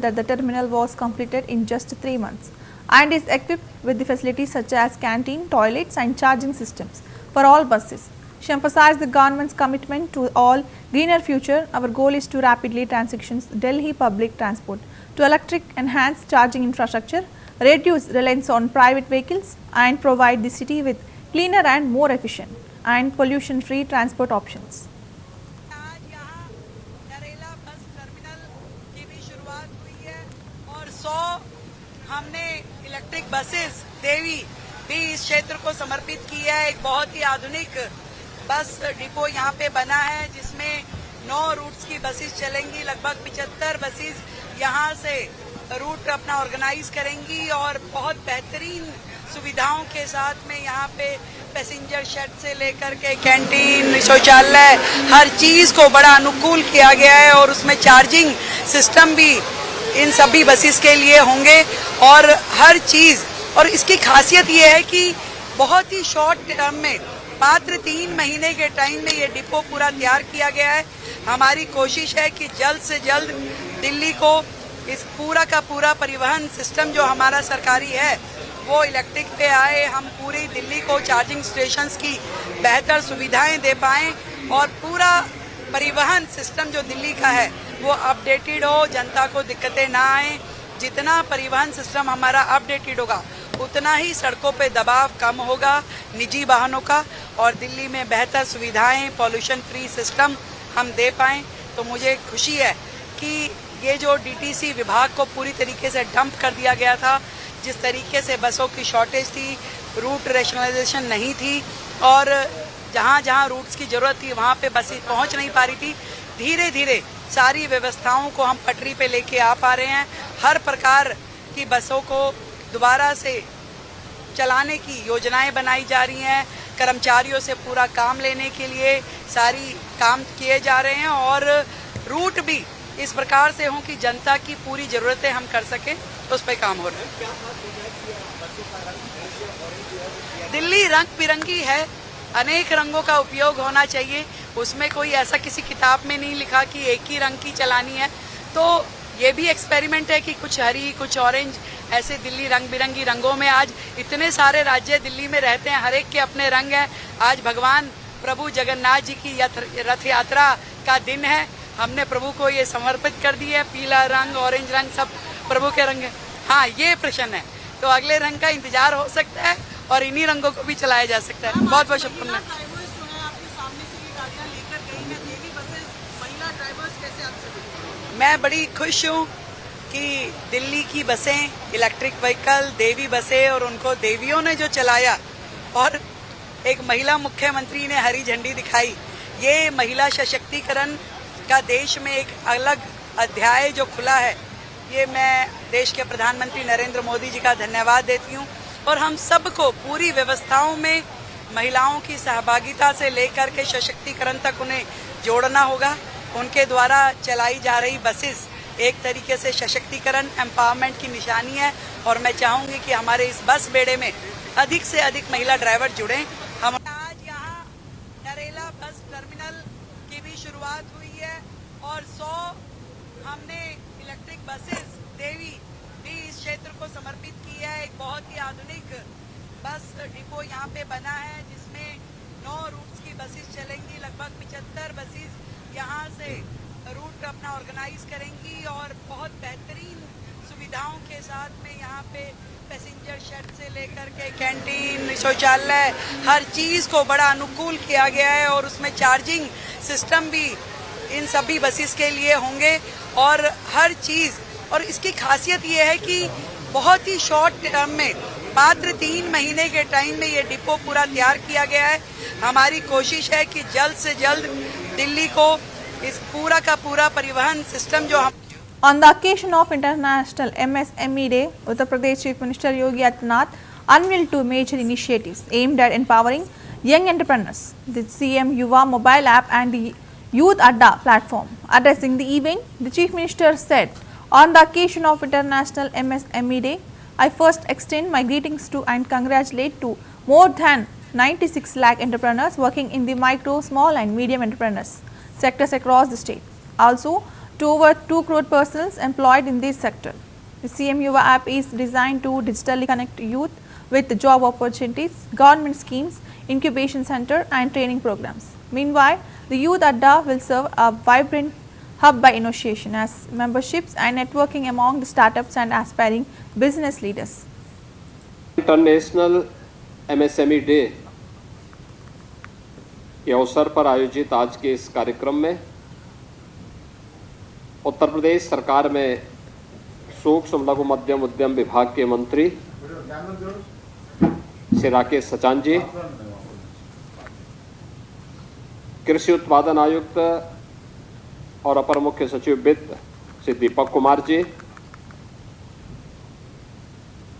that the terminal was completed in just 3 months and is equipped with the facilities such as canteen, toilets and charging systems for all buses. She emphasized the government's commitment to all greener future. Our goal is to rapidly transition Delhi public transport to electric, enhance charging infrastructure, reduce reliance on private vehicles and provide the city with cleaner and more efficient and pollution-free transport options. आज यहाँ Narela bus terminal की भी शुरुआत हुई है और 100 हमने electric buses देवी भी इस क्षेत्र को समर्पित की है। एक बहुत ही आधुनिक बस डिपो यहाँ पे बना है जिसमें 9 रूट्स की बसेस चलेंगी। लगभग 75 बसेस यहाँ से रूट अपना ऑर्गेनाइज करेंगी और बहुत बेहतरीन सुविधाओं के साथ में यहाँ पे पैसेंजर शेड से लेकर के कैंटीन, शौचालय, हर चीज को बड़ा अनुकूल किया गया है और उसमें चार्जिंग सिस्टम भी इन सभी बसेस के लिए होंगे और हर चीज। और इसकी खासियत ये है कि बहुत ही शॉर्ट टर्म में मात्र 3 महीने के टाइम में ये डिपो पूरा तैयार किया गया है। हमारी कोशिश है कि जल्द से जल्द दिल्ली को इस पूरा का पूरा परिवहन सिस्टम जो हमारा सरकारी है वो इलेक्ट्रिक पे आए। हम पूरी दिल्ली को चार्जिंग स्टेशंस की बेहतर सुविधाएं दे पाएं और पूरा परिवहन सिस्टम जो दिल्ली का है वो अपडेटेड हो, जनता को दिक्कतें ना आए। जितना परिवहन सिस्टम हमारा अपडेटेड होगा उतना ही सड़कों पे दबाव कम होगा निजी वाहनों का और दिल्ली में बेहतर सुविधाएं, पॉल्यूशन फ्री सिस्टम हम दे पाएं। तो मुझे खुशी है कि ये जो डीटीसी विभाग को पूरी तरीके से डंप कर दिया गया था, जिस तरीके से बसों की शॉर्टेज थी, रूट रैशनलाइजेशन नहीं थी और जहाँ जहाँ रूट्स की जरूरत थी वहाँ पे बसें पहुँच नहीं पा रही थी, धीरे धीरे सारी व्यवस्थाओं को हम पटरी पे लेके आ पा रहे हैं। हर प्रकार की बसों को दोबारा से चलाने की योजनाएं बनाई जा रही हैं। कर्मचारियों से पूरा काम लेने के लिए सारी काम किए जा रहे हैं और रूट भी इस प्रकार से हों कि जनता की पूरी जरूरतें हम कर सकें, तो उस पर काम हो रहा है। दिल्ली रंग बिरंगी है, अनेक रंगों का उपयोग होना चाहिए। उसमें कोई ऐसा किसी किताब में नहीं लिखा कि एक ही रंग की चलानी है। तो ये भी एक्सपेरिमेंट है कि कुछ हरी, कुछ ऑरेंज, ऐसे दिल्ली रंग बिरंगी रंगों में। आज इतने सारे राज्य दिल्ली में रहते हैं, हर एक के अपने रंग हैं। आज भगवान प्रभु जगन्नाथ जी की रथ यात्रा का दिन है। हमने प्रभु को ये समर्पित कर दी है। पीला रंग, ऑरेंज रंग सब प्रभु के रंग है। हाँ, ये प्रश्न है तो अगले रंग का इंतजार हो सकता है और इन्हीं रंगों को भी चलाया जा सकता है। बहुत बहुत शुक्रिया। मैं बड़ी खुश हूँ कि दिल्ली की बसें, इलेक्ट्रिक व्हीकल, देवी बसें और उनको देवियों ने जो चलाया और एक महिला मुख्यमंत्री ने हरी झंडी दिखाई। ये महिला सशक्तिकरण का देश में एक अलग अध्याय जो खुला है, ये मैं देश के प्रधानमंत्री नरेंद्र मोदी जी का धन्यवाद देती हूँ। और हम सबको पूरी व्यवस्थाओं में महिलाओं की सहभागिता से लेकर के सशक्तिकरण तक उन्हें जोड़ना होगा। उनके द्वारा चलाई जा रही बसेस एक तरीके से सशक्तिकरण, एम्पावरमेंट की निशानी है और मैं चाहूंगी कि हमारे इस बस बेड़े में अधिक से अधिक महिला ड्राइवर जुड़ें। हम आज यहाँ नरेला बस टर्मिनल की भी शुरुआत हुई है और 100 हमने इलेक्ट्रिक बसेस देवी भी इस क्षेत्र को समर्पित की है। एक बहुत ही आधुनिक बस डिपो यहाँ पे बना है जिसमें 9 रूट्स की बसेस चलेंगी। लगभग 75 बसेस यहाँ से रूट अपना ऑर्गेनाइज करेंगी और बहुत बेहतरीन सुविधाओं के साथ में यहाँ पे पैसेंजर शेड से लेकर के कैंटीन, शौचालय, हर चीज को बड़ा अनुकूल किया गया है और उसमें चार्जिंग सिस्टम भी इन सभी बसेस के लिए होंगे और हर चीज। और इसकी खासियत ये है कि बहुत ही शॉर्ट टर्म में मात्र 3 महीने के टाइम में ये डिपो पूरा तैयार किया गया है। हमारी कोशिश है कि जल्द से जल्द दिल्ली को इस पूरा का पूरा परिवहन सिस्टम जो हम On the occasion of International MSME Day, Uttar Pradesh Chief Minister Yogi Adityanath unveiled 2 major initiatives aimed at empowering young entrepreneurs: the CM Yuva mobile app and the Youth Adda platform. Addressing the event, the Chief Minister said, "On the occasion of International MSME Day, I first extend my greetings to and congratulate to more than 96 lakh entrepreneurs working in the micro, small and medium entrepreneurs sectors across the state. Also, to over 2 crore persons employed in this sector. The CM Yuva app is designed to digitally connect youth with job opportunities, government schemes, incubation center and training programs. Meanwhile, the Youth Adda will serve a vibrant hub by initiation as memberships and networking among the startups and aspiring business leaders. International MSME day के अवसर पर आयोजित आज के इस कार्यक्रम में उत्तर प्रदेश सरकार में सूक्ष्म लघु मध्यम उद्यम विभाग के मंत्री श्री राकेश सचान जी, कृषि उत्पादन आयुक्त और अपर मुख्य सचिव वित्त श्री दीपक कुमार जी,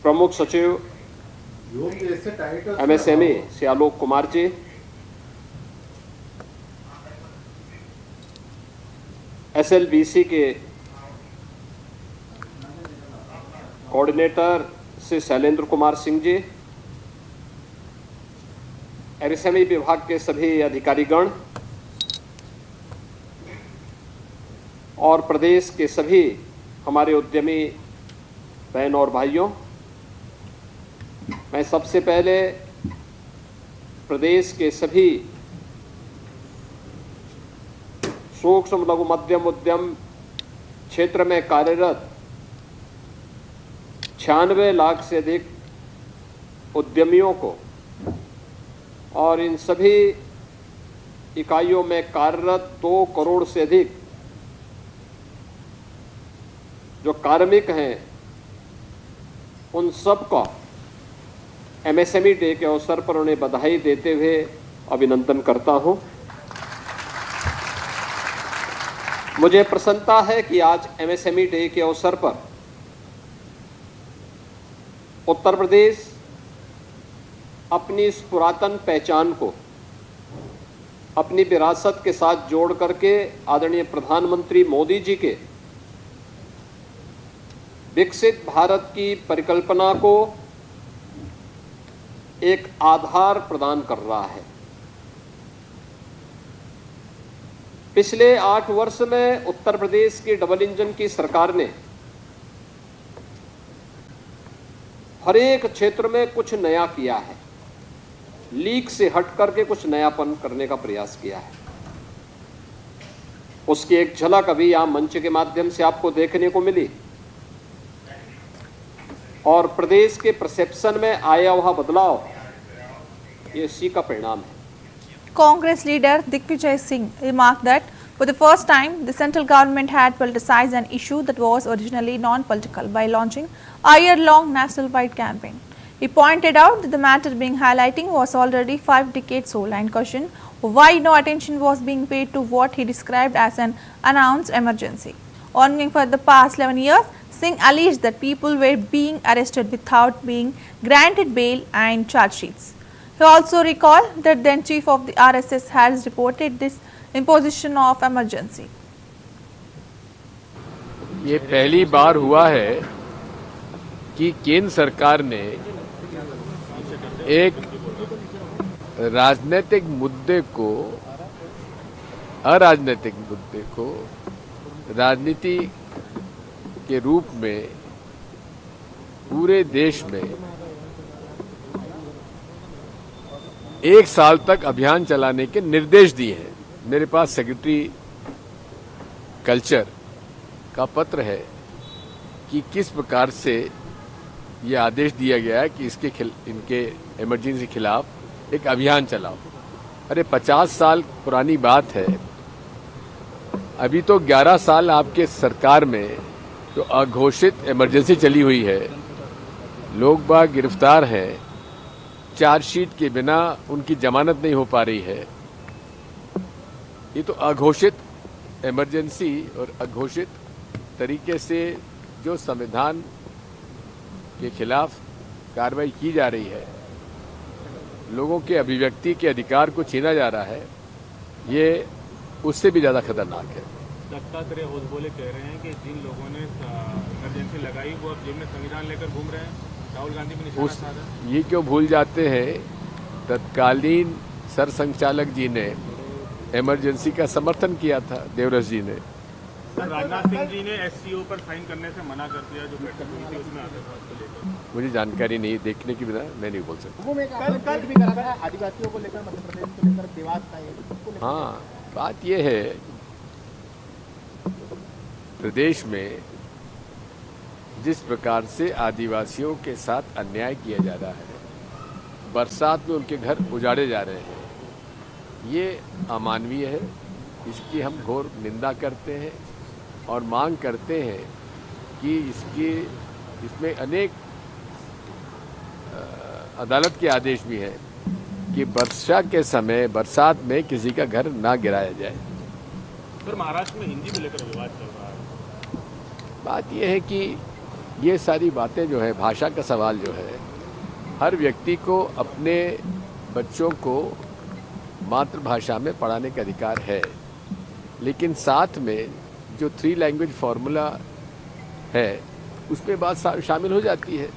प्रमुख सचिव MSME श्री आलोक कुमार जी, SLBC के कोऑर्डिनेटर श्री शैलेंद्र कुमार सिंह जी, MSME विभाग के सभी अधिकारीगण और प्रदेश के सभी हमारे उद्यमी बहन और भाइयों, मैं सबसे पहले प्रदेश के सभी सूक्ष्म लघु मध्यम उद्यम क्षेत्र में कार्यरत 96 लाख से अधिक उद्यमियों को और इन सभी इकाइयों में कार्यरत 2 करोड़ से अधिक जो कार्मिक हैं, उन सबका MSME डे के अवसर पर उन्हें बधाई देते हुए अभिनंदन करता हूं। मुझे प्रसन्नता है कि आज MSME डे के अवसर पर उत्तर प्रदेश अपनी इस पुरातन पहचान को अपनी विरासत के साथ जोड़ करके आदरणीय प्रधानमंत्री मोदी जी के विकसित भारत की परिकल्पना को एक आधार प्रदान कर रहा है। पिछले 8 वर्ष में उत्तर प्रदेश की डबल इंजन की सरकार ने हर एक क्षेत्र में कुछ नया किया है, लीक से हट करके कुछ नयापन करने का प्रयास किया है। उसकी एक झलक अभी यहां मंच के माध्यम से आपको देखने को मिली और प्रदेश के परसेप्शन में आया हुआ बदलाव ये इसी का परिणाम है। Congress leader Digvijay Singh remarked that for the first time the central government had politicized an issue that was originally non-political by launching a year-long national-wide campaign. He pointed out that the matter being highlighting was already 5 decades old and questioned why no attention was being paid to what he described as an announced emergency. Ongoing for the past 11 years, Singh alleged that people were being arrested without being granted bail and charge sheets. He also recalled that then chief of the RSS has reported this imposition of emergency. ये पहली बार हुआ है कि केंद्र सरकार ने एक राजनीतिक मुद्दे को, अराजनीतिक मुद्दे को राजनीति के रूप में पूरे देश में 1 साल तक अभियान चलाने के निर्देश दिए हैं। मेरे पास सेक्रेटरी कल्चर का पत्र है कि किस प्रकार से ये आदेश दिया गया है कि इनके इमरजेंसी के खिलाफ एक अभियान चलाओ। अरे 50 साल पुरानी बात है। अभी तो 11 साल आपके सरकार में जो अघोषित इमरजेंसी चली हुई है, लोग बाग गिरफ्तार हैं, चार्जशीट के बिना उनकी जमानत नहीं हो पा रही है। ये तो अघोषित इमरजेंसी और अघोषित तरीके से जो संविधान के खिलाफ कार्रवाई की जा रही है, लोगों के अभिव्यक्ति के अधिकार को छीना जा रहा है, ये उससे भी ज्यादा खतरनाक है। दत्तात्रेय होसबोले कह रहे हैं कि जिन लोगों ने इमरजेंसी लगाई वो अब जेब में संविधान लेकर घूम रहे हैं। राहुल गांधी भी निशाना साधा। ये क्यों भूल जाते हैं, तत्कालीन सरसंघचालक जी ने इमरजेंसी का समर्थन किया था, देवरस जी ने। सर, राजनाथ सिंह जी ने एससीओ पर साइन करने से मना कर दिया, जो बैठक हुई थी उसमें आता था, उसको लेकर। मुझे जानकारी नहीं, देखने की बिना मैं नहीं बोल सकता। कल भी करा था आदिवासियों को लेकर, मध्य प्रदेश को लेकर देवास का ये। हाँ, बात यह है प्रदेश में जिस प्रकार से आदिवासियों के साथ अन्याय किया जा रहा है, बरसात में उनके घर उजाड़े जा रहे हैं, ये अमानवीय है। इसकी हम घोर निंदा करते हैं और मांग करते हैं कि इसमें अनेक अदालत के आदेश भी हैं कि वर्षा के समय बरसात में किसी का घर ना गिराया जाए। सर, महाराष्ट्र में हिंदी को लेकर विवाद चल रहा है। बात यह है कि ये सारी बातें जो है, भाषा का सवाल जो है, हर व्यक्ति को अपने बच्चों को मातृभाषा में पढ़ाने का अधिकार है, लेकिन साथ में जो 3 लैंग्वेज फार्मूला है उसमें बात शामिल हो जाती है।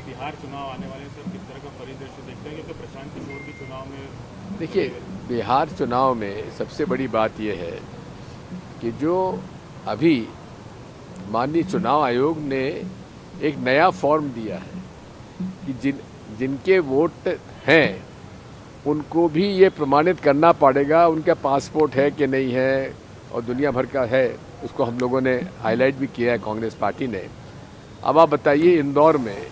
बिहार चुनाव आने वाले, सर, किस तरह का परिदृश्य देखते हैं, क्योंकि प्रशांत किशोर भी चुनाव में। देखिए, बिहार चुनाव में सबसे बड़ी बात यह है कि जो अभी माननीय चुनाव आयोग ने एक नया फॉर्म दिया है कि जिनके वोट हैं उनको भी ये प्रमाणित करना पड़ेगा उनका पासपोर्ट है कि नहीं है, और दुनिया भर का है। उसको हम लोगों ने हाईलाइट भी किया है, कांग्रेस पार्टी ने। अब आप बताइए, इंदौर में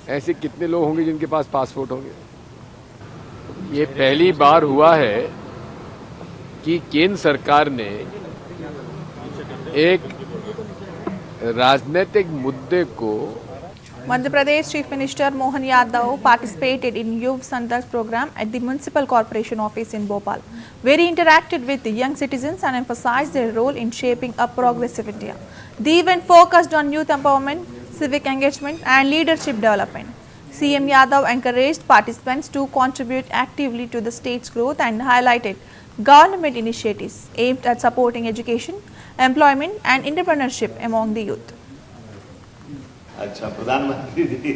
ऐसे कितने लोग होंगे जिनके पास पासपोर्ट होंगे? ये पहली बार हुआ है कि केंद्र सरकार ने एक राजनीतिक मुद्दे को। Madhya Pradesh Chief Minister Mohan Yadav participated in Yuv Sandak program at the Municipal Corporation office in Bhopal, where he interacted with the young citizens and emphasized their role in shaping a progressive India. The event focused on youth empowerment, civic engagement and leadership development. CM Yadav encouraged participants to contribute actively to the state's growth and highlighted government initiatives aimed at supporting education, employment and entrepreneurship among the youth. अच्छा, प्रधानमंत्री जी,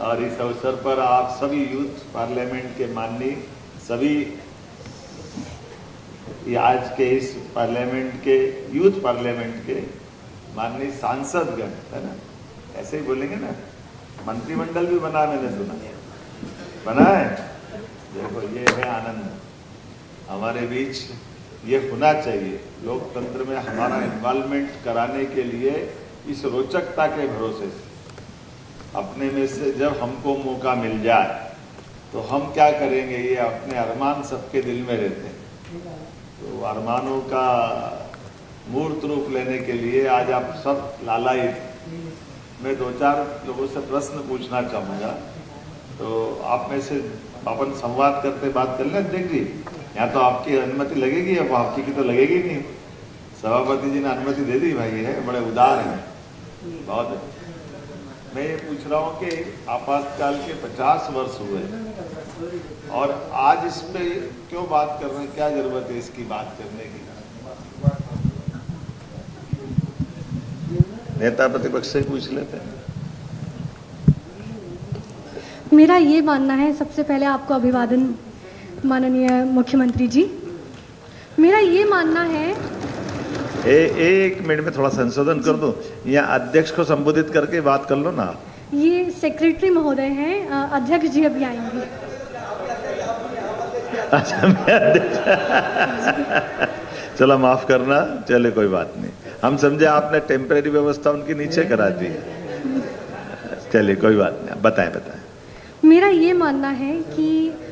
और इस अवसर पर आप सभी youth parliament के माननीय सभी आज के इस पार्लियामेंट के यूथ पार्लियामेंट के माननीय सांसदगण, है ना, ऐसे ही बोलेंगे ना, मंत्रिमंडल भी बना, मैंने सुना बना है। देखो, ये है आनंद हमारे बीच, ये होना चाहिए। लोकतंत्र में हमारा इन्वॉल्वमेंट कराने के लिए इस रोचकता के भरोसे से अपने में से जब हमको मौका मिल जाए तो हम क्या करेंगे, ये अपने अरमान सबके दिल में रहते हैं। तो अरमानों का मूर्त रूप लेने के लिए आज आप सब लालायित। मैं 2-4 लोगों से प्रश्न पूछना चाहूँगा, तो आप में से अपन संवाद करते बात कर लें। देखिए, यहाँ तो आपकी अनुमति लगेगी, अब आपकी की तो लगेगी नहीं। सभापति जी ने अनुमति दे दी, भाई है बड़े उदार हैं, बहुत है। मैं ये पूछ रहा हूँ कि आपातकाल के 50 वर्ष हुए और आज इस पे क्यों बात कर रहे हैं, क्या जरूरत है इसकी बात करने की? नेता प्रतिपक्ष से पूछ लेते हैं। मेरा ये मानना है, सबसे पहले आपको अभिवादन माननीय मुख्यमंत्री जी। मेरा ये मानना है, एक मिनट में थोड़ा संशोधन कर दो, यहाँ अध्यक्ष को संबोधित करके बात कर लो ना। ये सेक्रेटरी महोदय हैं, अध्यक्ष जी अभी आएंगे। अच्छा, मैं अध्यक्ष चलो माफ करना, चले कोई बात नहीं, हम समझे आपने टेम्परेरी व्यवस्था उनके नीचे करा दी। चलिए कोई बात नहीं, बताएं। मेरा ये मानना है कि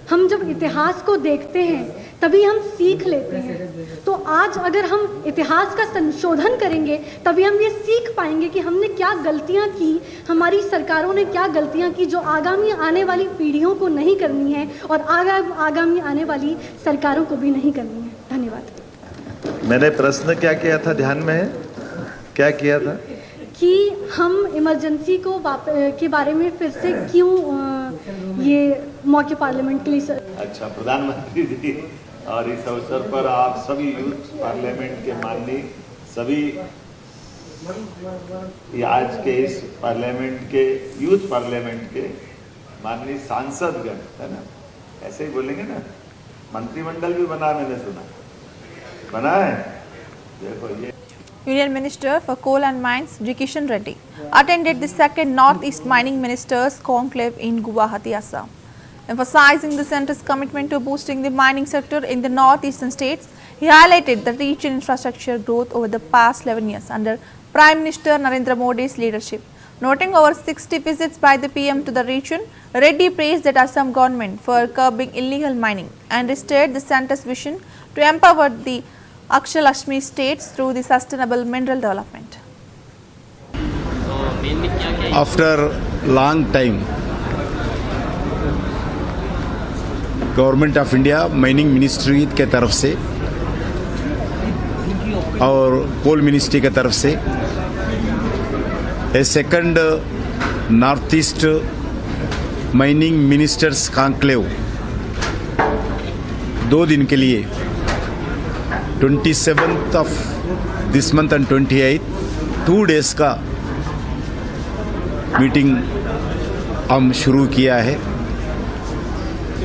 हम जब इतिहास को देखते हैं तभी हम सीख लेते हैं। तो आज अगर हम इतिहास का संशोधन करेंगे तभी हम ये सीख पाएंगे कि हमने क्या गलतियां की, हमारी सरकारों ने क्या गलतियां की जो आगामी आने वाली पीढ़ियों को नहीं करनी है और आगामी आने वाली सरकारों को भी नहीं करनी है। धन्यवाद। मैंने प्रश्न क्या किया था, ध्यान में है क्या किया था? कि हम इमरजेंसी को के बारे में फिर से क्यों ये मौके पार्लियामेंट के लिए। अच्छा, प्रधानमंत्री जी, और इस अवसर पर आप सभी यूथ पार्लियामेंट के माननीय सभी आज के इस पार्लियामेंट के यूथ पार्लियामेंट के माननीय सांसदगण, है ना, ऐसे ही बोलेंगे ना, मंत्रिमंडल भी बना, मैंने सुना बना है। देखो, ये Union Minister for Coal and Mines G. Kishan Reddy attended the second Northeast Mining Ministers Conclave in Guwahati, Assam. Emphasizing the centre's commitment to boosting the mining sector in the northeastern states, he highlighted the region infrastructure growth over the past 11 years under Prime Minister Narendra Modi's leadership. Noting over 60 visits by the PM to the region, Reddy praised the Assam government for curbing illegal mining and restored the centre's vision to empower the Akshalakshmi states through the sustainable mineral development. After long time, government of India mining ministry के तरफ से और coal ministry के तरफ से a second North East mining ministers conclave 2 दिन के लिए 27th of this month and 28th 2 days का मीटिंग हम शुरू किया है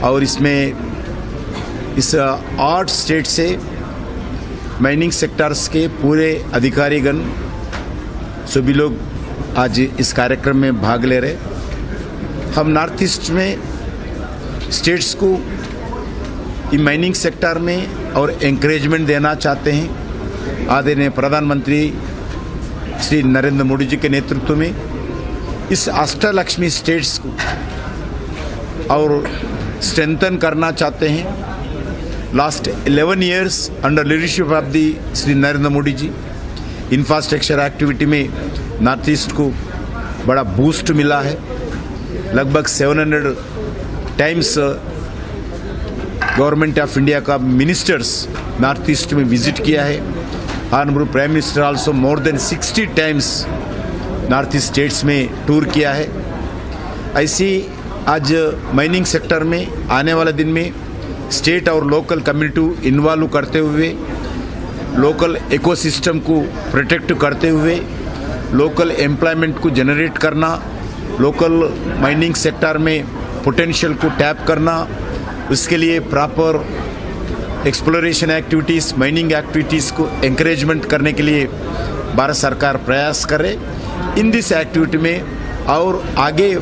और इसमें इस 8 स्टेट से माइनिंग सेक्टर्स के पूरे अधिकारीगण सभी लोग आज इस कार्यक्रम में भाग ले रहे। हम नॉर्थ ईस्ट में स्टेट्स को माइनिंग सेक्टर में और एंकरेजमेंट देना चाहते हैं। आदरणीय प्रधानमंत्री श्री नरेंद्र मोदी जी के नेतृत्व में इस अष्टलक्ष्मी स्टेट्स को और स्ट्रेंथन करना चाहते हैं। Last 11 years under leadership of the Shri Narendra Modi ji infrastructure activity में नॉर्थ ईस्ट को बड़ा बूस्ट मिला है। लगभग 700 टाइम्स गवर्नमेंट ऑफ इंडिया का मिनिस्टर्स नॉर्थ ईस्ट में विजिट किया है। Honourable prime minister also more than 60 times north east states में टूर किया है। ऐसी आज माइनिंग सेक्टर में आने वाले दिन में स्टेट और लोकल कम्युनिटी इन्वॉल्व करते हुए लोकल इकोसिस्टम को प्रोटेक्ट करते हुए लोकल एम्प्लॉयमेंट को जनरेट करना, लोकल माइनिंग सेक्टर में पोटेंशियल को टैप करना, उसके लिए proper exploration activities, mining activities को एंकरेजमेंट करने के लिए भारत सरकार प्रयास करे। इन दिस एक्टिविटी में और आगे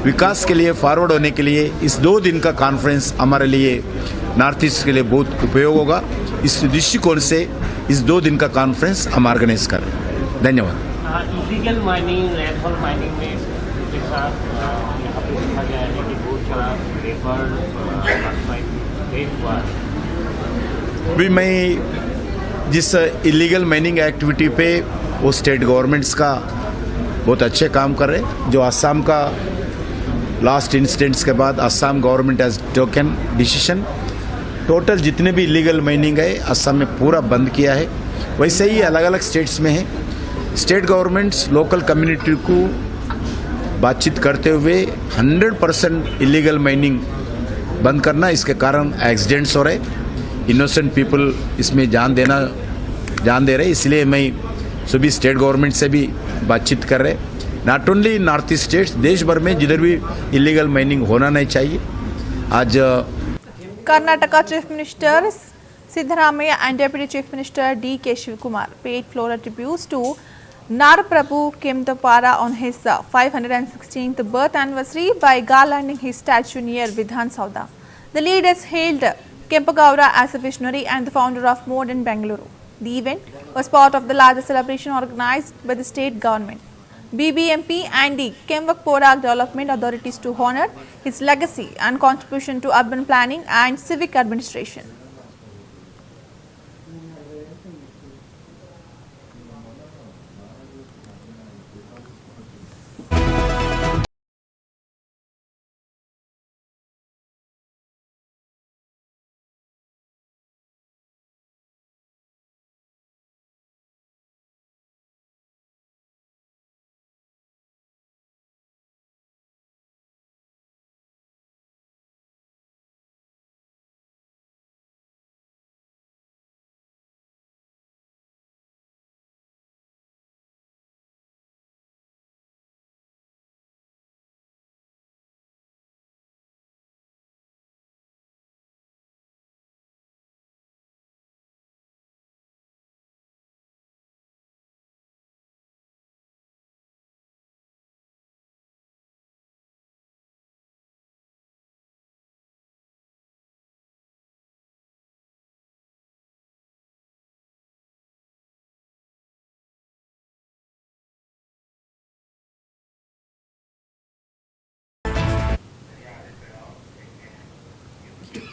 विकास के लिए फॉरवर्ड होने के लिए इस 2 दिन का कॉन्फ्रेंस हमारे लिए नॉर्थ ईस्ट के लिए बहुत उपयोग होगा। इस दृष्टिकोण से इस 2 दिन का कॉन्फ्रेंस हम ऑर्गेनाइज कर रहे हैं। धन्यवाद। Illegal mining, red hole mining में के साथ यहाँ पे देखा गया है कि बहुत सारा लेबर हुआ। अभी मैं जिस इलीगल माइनिंग एक्टिविटी पे वो स्टेट गवर्नमेंट्स का बहुत अच्छे काम कर रहे हैं। जो असम का लास्ट इंसिडेंट्स के बाद Assam government has taken decision, total जितने भी इलीगल माइनिंग है असम में पूरा बंद किया है। वैसे ही अलग अलग स्टेट्स में है। स्टेट गवर्नमेंट्स लोकल कम्युनिटी को बातचीत करते हुए 100% इलीगल माइनिंग बंद करना, इसके कारण एक्सीडेंट्स हो रहे, इनोसेंट पीपल इसमें जान दे रहे। इसलिए मैं सभी स्टेट गवर्नमेंट से भी बातचीत कर रहे। Not only north east states, देश भर में जिधर भी इलीगल माइनिंग होना नहीं चाहिए। आज Karnataka Chief Minister Siddharamaiah and Deputy Chief Minister D.K. Shivakumar paid floral tributes to Naraprabhu Kemtapara on his 516th birth anniversary by garlanding his statue near Vidhan Sauda. The leaders hailed Kempegowda as a visionary and the founder of modern Bengaluru. The event was part of the larger celebration organized by the state government, BBMP and the Kemvakpora development authorities to honor his legacy and contribution to urban planning and civic administration.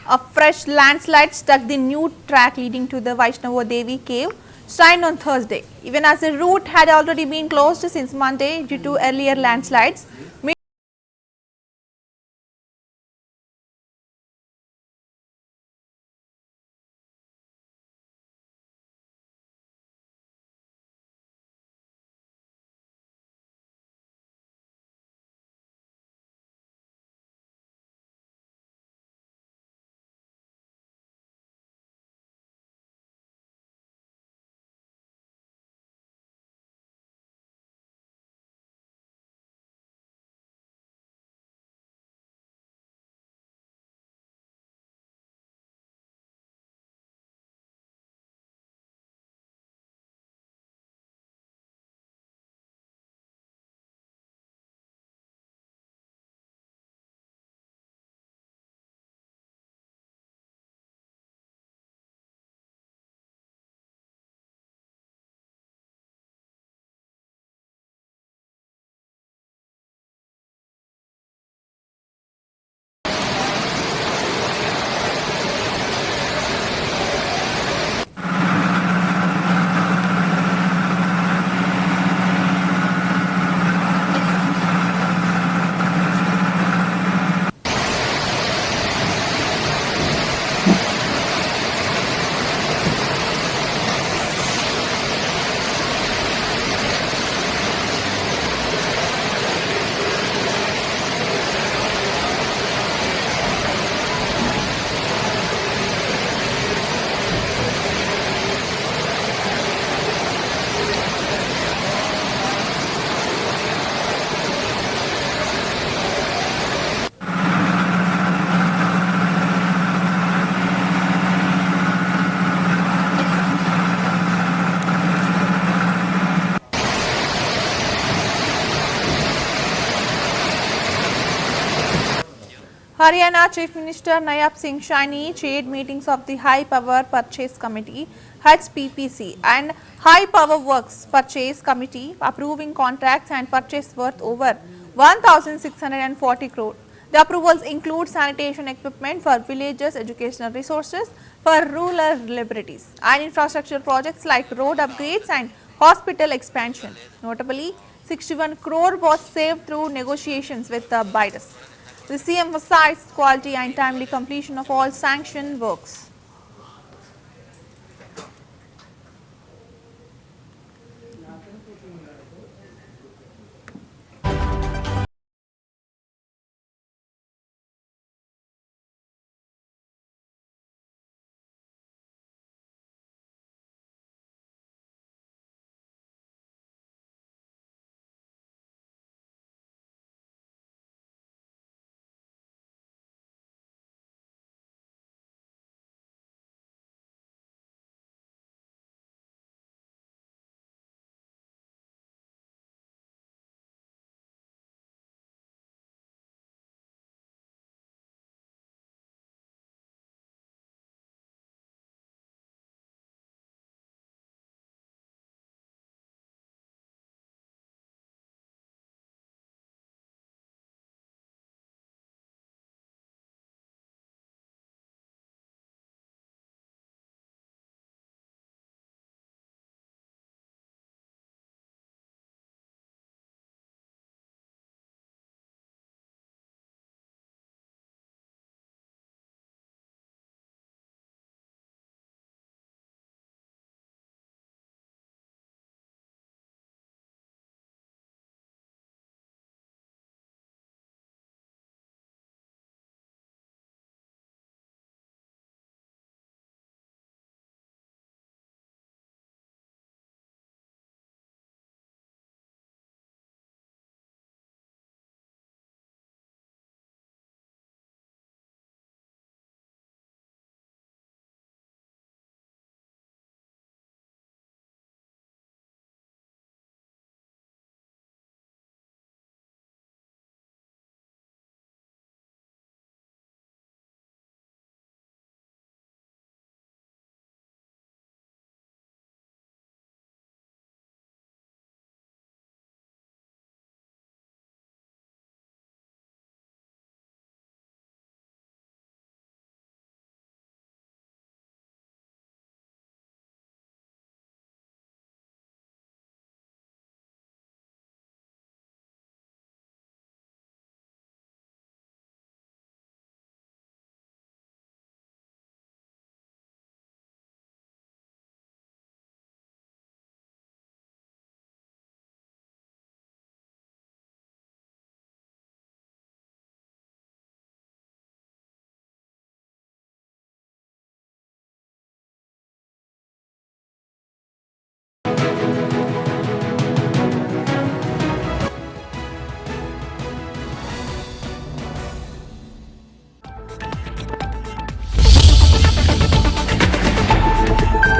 A fresh landslide struck the new track leading to the Vaishnava Devi cave shrine on Thursday. Even as the route had already been closed since Monday due to earlier landslides, Haryana Chief Minister Nayab Singh Saini chaired meetings of the High Power Purchase Committee (HPPC) and High Power Works Purchase Committee, approving contracts and purchase worth over 1,640 crore. The approvals include sanitation equipment for villages, educational resources for rural libraries, and infrastructure projects like road upgrades and hospital expansion. Notably, 61 crore was saved through negotiations with the bidders. The CM emphasized quality and timely completion of all sanctioned works.